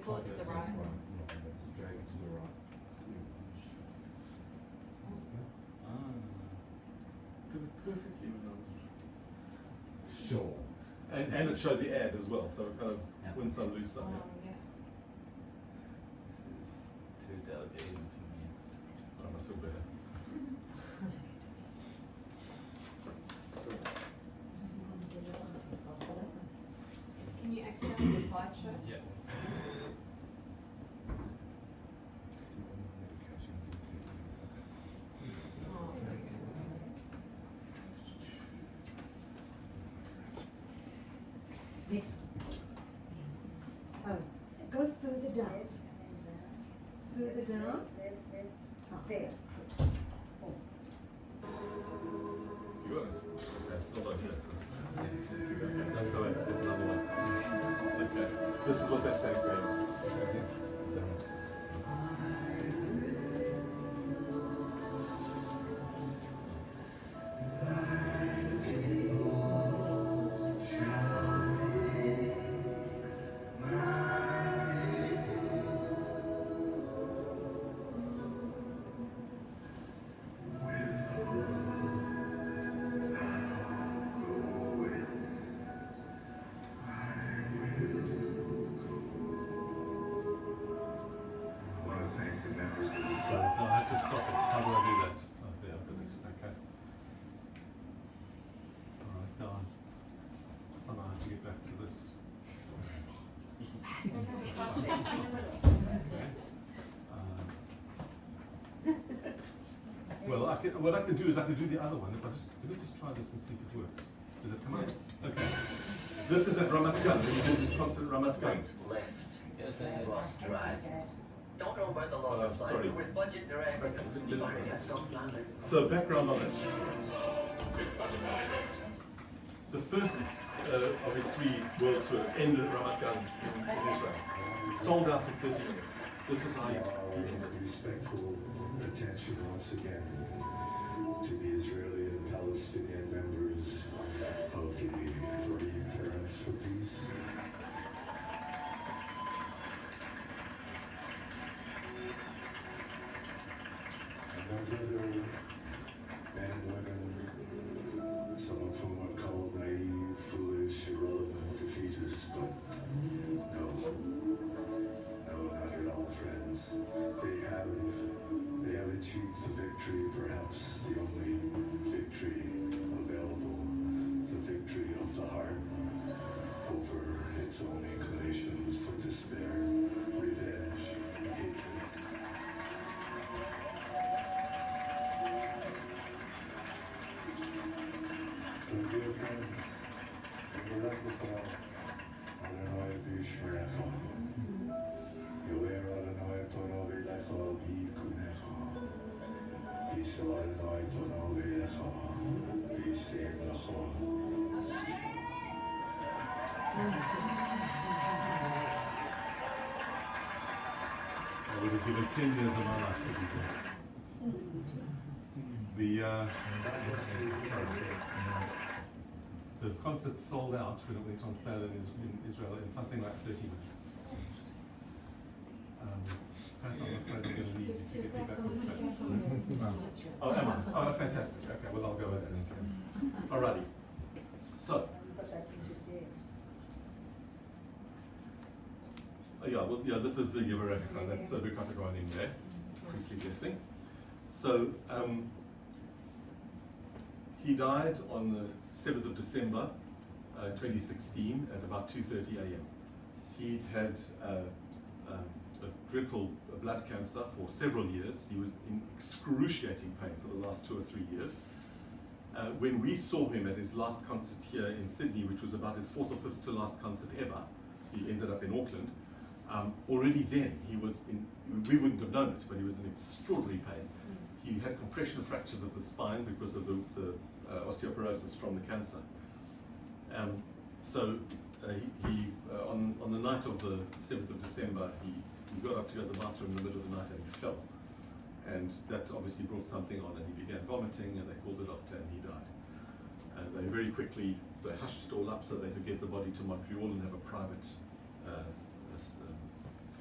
pull it to the right. Drag it to the right. Did it perfectly when I was. Sure. And it showed the ad as well, so it kind of Yeah. win some, lose some. Oh, Yeah. yeah. This is 2008 even for me. I must feel better. Can you expand the slideshow? Yeah. Oh, there you go. Next. Oh, go further down. Further down. There. You got it. Okay, it's not like this. Okay, no, go ahead. This is another one. Okay, this is what they're saying for you. I want to thank the members of the So, no, I have to stop it. How do I do that? Oh, there, I've done it. Okay. Alright, now somehow I have to get back to this. Okay. Well, what I can do is I can do the other one. If I just let me just try this and see if it works. Does it come out? Okay. This is at Ramat Gan. When you do this concert at Ramat Gan. Left. Yes, cross drive. Don't know about the loss of life. Sorry. With budget direct. Okay, Guevarra got self-landed. So background on it. The first of his 3 world tours ended at Ramat Gan in Israel. He sold out in 30 minutes. This is how he ended. respectful attention once again to the Israeli and Palestinian members of the bereaved parents for peace. And those other men and women, some of whom are called naive, foolish, irrelevant, defeatists, but no, not at all, friends. They have achieved the victory, perhaps the only victory available, the victory of the heart over its own inclinations for despair, revenge, hatred. So, dear friends, Guevarra, Adonai Bishmerecha, Yoer Adonai Tono Velecha, Vikunecha, Yisrael Adonai Tono Velecha, Yisem Lecha. I would have given 10 years of my life to be there. The concert sold out when it went on sale in Israel in something like 30 minutes. Pat, I'm afraid I'm going to need you to get me back on track. Oh, am I? Oh, fantastic. Okay, well, I'll go with that. Alrighty. So, this is the Guevarra. That's the Bukatagon in there, priestly blessing. So, he died on the 7th of December 2016 at about 2:30 a.m. He'd had a dreadful blood cancer for several years. He was in excruciating pain for the last 2 or 3 years. When we saw him at his last concert here in Sydney, which was about his 4th or 5th to last concert ever, he ended up in Auckland. Already then, he was in, we wouldn't have known it, but he was in extraordinary pain. He had compression fractures of the spine because of the osteoporosis from the cancer. On the night of the 7th of December, he got up to go to the bathroom in the middle of the night and he fell. And that obviously brought something on, and he began vomiting, and they called the doctor, and he died. And they very quickly, they hushed it all up so they could get the body to Montreal and have a private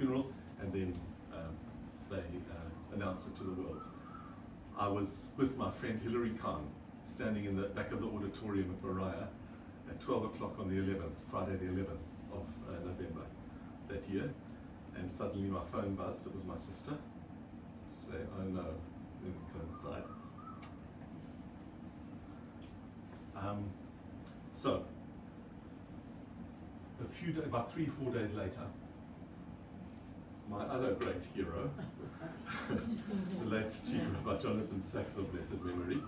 funeral, and then they announced it to the world. I was with my friend Hilary Khan, standing in the back of the auditorium at Moriah at 12 o'clock on the 11th, Friday the 11th of November that year, and suddenly my phone buzzed. It was my sister. Say, oh no, Leonard Cohen's died. So, about 3-4 days later, my other great hero, the late Chief Rabbi Jonathan Sachs of blessed memory,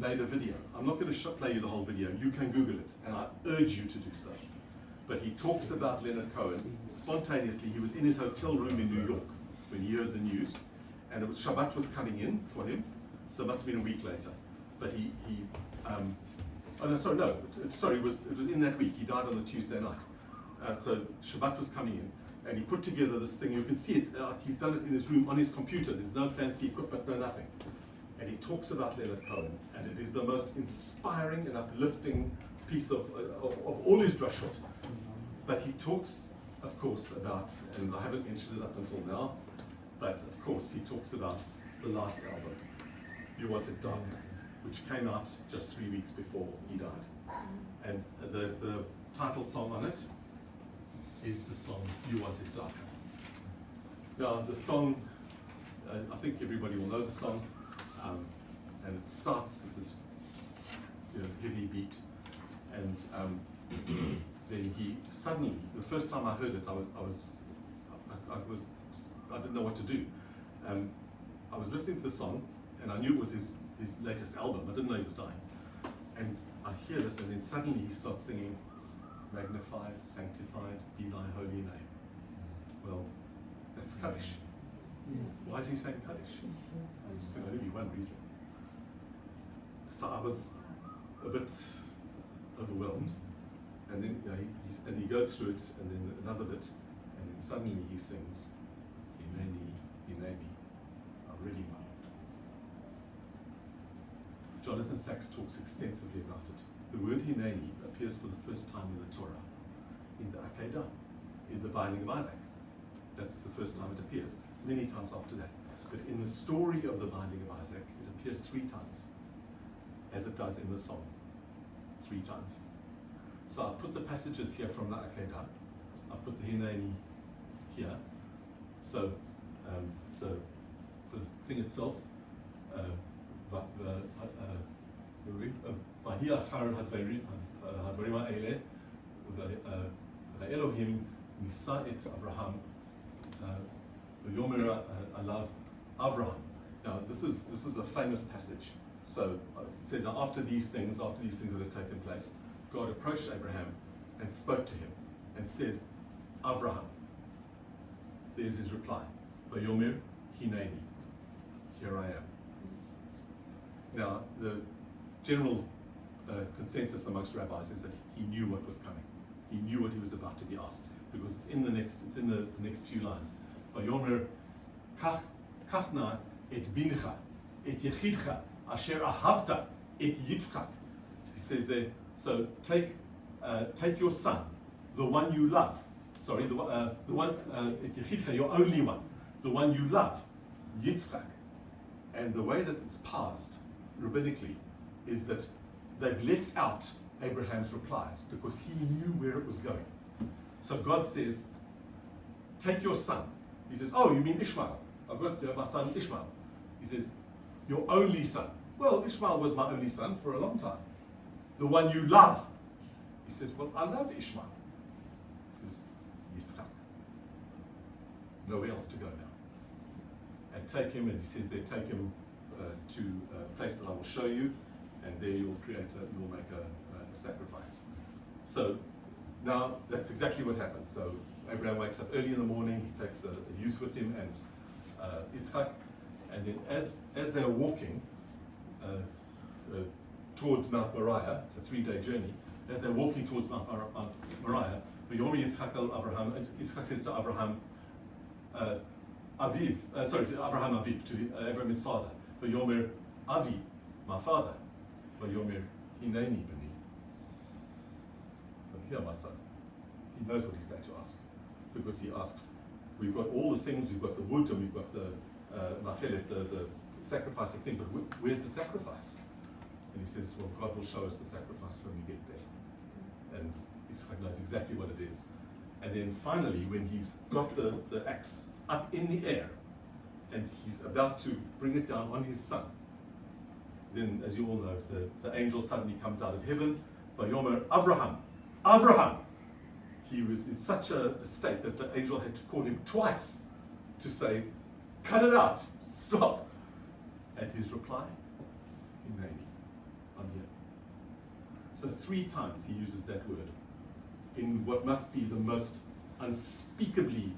made a video. I'm not going to play you the whole video. You can Google it, and I urge you to do so. But he talks about Leonard Cohen spontaneously. He was in his hotel room in New York when he heard the news, and it was Shabbat was coming in for him, so it must have been a week later. But it was in that week. He died on the Tuesday night. So Shabbat was coming in, and he put together this thing. You can see it. He's done it in his room on his computer. There's no fancy equipment, no nothing. And he talks about Leonard Cohen, and it is the most inspiring and uplifting piece of all his drashot. But he talks, of course, about, and I haven't mentioned it up until now, but of course he talks about the last album, You Want It Darker, which came out just 3 weeks before he died. And the title song on it is the song You Want It Darker. Now the song, I think everybody will know the song, and it starts with this heavy beat, and then he suddenly, the first time I heard it, I didn't know what to do. I was listening to the song, and I knew it was his latest album. I didn't know he was dying. And I hear this, and then suddenly he starts singing, magnified, sanctified, be thy holy name. Well, that's Kaddish. Why is he saying Kaddish? There can only be one reason. So I was a bit overwhelmed, and then he goes through it, and then another bit, and then suddenly he sings, Hineni, Hineni, already my Lord. Jonathan Sachs talks extensively about it. The word Hineni appears for the first time in the Torah, in the Akedah, in the binding of Isaac. That's the first time it appears. Many times after that. But in the story of the binding of Isaac, it appears 3 times, as it does in the song, 3 times. So I've put the passages here from the Akedah. I've put the Hineni here. So the thing itself, Vahi achar hadvarim ha'ele, Elohim nisa et Abraham, v'yomer alav Avraham. Now this is a famous passage. So it said that after these things that had taken place, God approached Abraham and spoke to him and said, Avraham. There's his reply. Vayomer hineni. Here I am. Now the general consensus amongst rabbis is that he knew what was coming. He knew what he was about to be asked, because it's in the next few lines. Vayomer kachna et bincha et yechidcha asher ahavta et Yitzchak. He says there, so take your son, the one you love. Sorry, the one et yechidcha, your only one, the one you love, Yitzchak. And the way that it's parsed rabbinically is that they've left out Abraham's replies because he knew where it was going. So God says, take your son. He says, oh, you mean Ishmael? I've got my son Ishmael. He says, your only son. Well, Ishmael was my only son for a long time. The one you love. He says, well, I love Ishmael. He says, Yitzchak. Nowhere else to go now. And take him, and he says there, take him to a place that I will show you, and there you'll make a sacrifice. So now that's exactly what happens. So Abraham wakes up early in the morning, he takes the youth with him and Yitzchak, and then as they're walking towards Mount Moriah, it's a 3-day journey, as they're walking towards Mount Moriah, Yitzchak says to Abraham, Aviv, to Abraham Aviv, to Abraham his father, Vayomer Avi, my father, Vayomer Hineni b'ni. Here, my son. He knows what he's going to ask, because he asks we've got all the things, we've got the wood, and we've got the sacrificing thing, but where's the sacrifice? And he says, well, God will show us the sacrifice when we get there. And Yitzchak knows exactly what it is. And then finally, when he's got the axe up in the air, and he's about to bring it down on his son, then, as you all know, the angel suddenly comes out of heaven, Vayomer Avraham, Avraham! He was in such a state that the angel had to call him twice to say, cut it out, stop. And his reply, Hineni, I'm here. So 3 times he uses that word in what must be the most unspeakably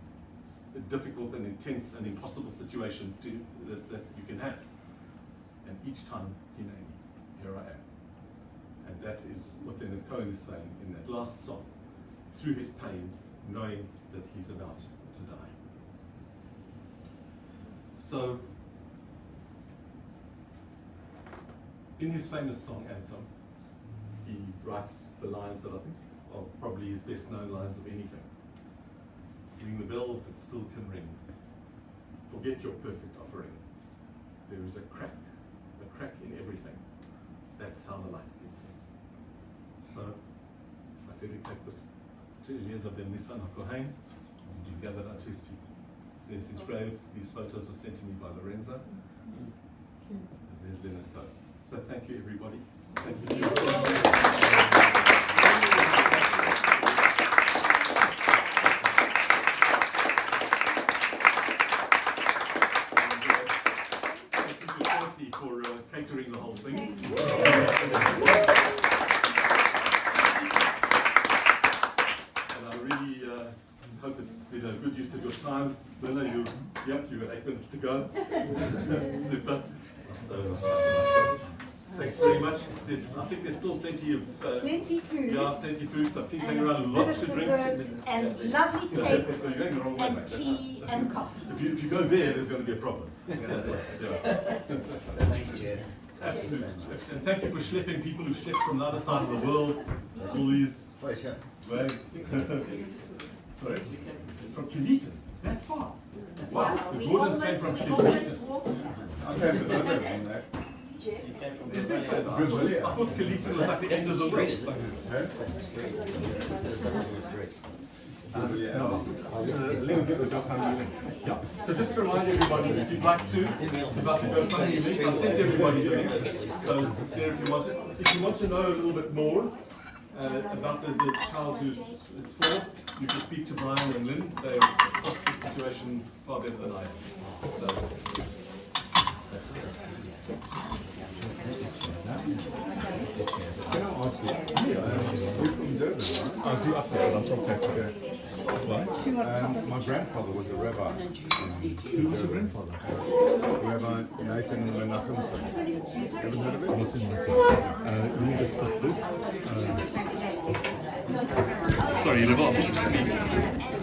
difficult and intense and impossible situation that you can have. And each time, Hineni, here I am. And that is what Leonard Cohen is saying in that last song, through his pain, knowing that he's about to die. So, in his famous song Anthem, he writes the lines that I think are probably his best known lines of anything. Ring the bells that still can ring. Forget your perfect offering. There is a crack in everything. That's how the light gets in. So, I dedicate this to Eliezer ben Nissan Cohen, and gathered unto his people. There's his grave. These photos were sent to me by Lorenzo. And there's Leonard Cohen. So thank you, everybody. Thank you for your attention. For catering the whole thing. And I really hope it's been a good use of your time. Lena, you got 8 minutes to go. Super. So, thanks very much. I think there's still plenty of plenty food. Yeah, plenty food. So please hang around. Lots to drink. Dessert and lovely cake You're going the wrong way, and mate. tea and coffee. If you go there, there's going to be a problem. Thanks, Jeff. Absolutely. And thank you for schlepping people who schlepped from the other side of the world. All these Pleasure. wags. Sorry? From Kiliton? That far? Wow. The Gordons came from Kiliton. I came from London on that. Is that further? I thought Kiliton was like the end of the world. A little bit of GoFundMe. Yeah. So just to remind everybody, if you'd like to, about the GoFundMe link, I sent everybody the link. So it's there if you want it. If you want to know a little bit more about the child who it's for, you can speak to Brian and Lynn. They watch the situation far better than I am. So that's it. Can I ask you? You're from Durban, right? I grew up there, but I'm from Cape. My grandfather was a rabbi. Who was your grandfather? Rabbi Nathan Menachemson. Ever heard of it? Let me just stop this. Sorry, Levon.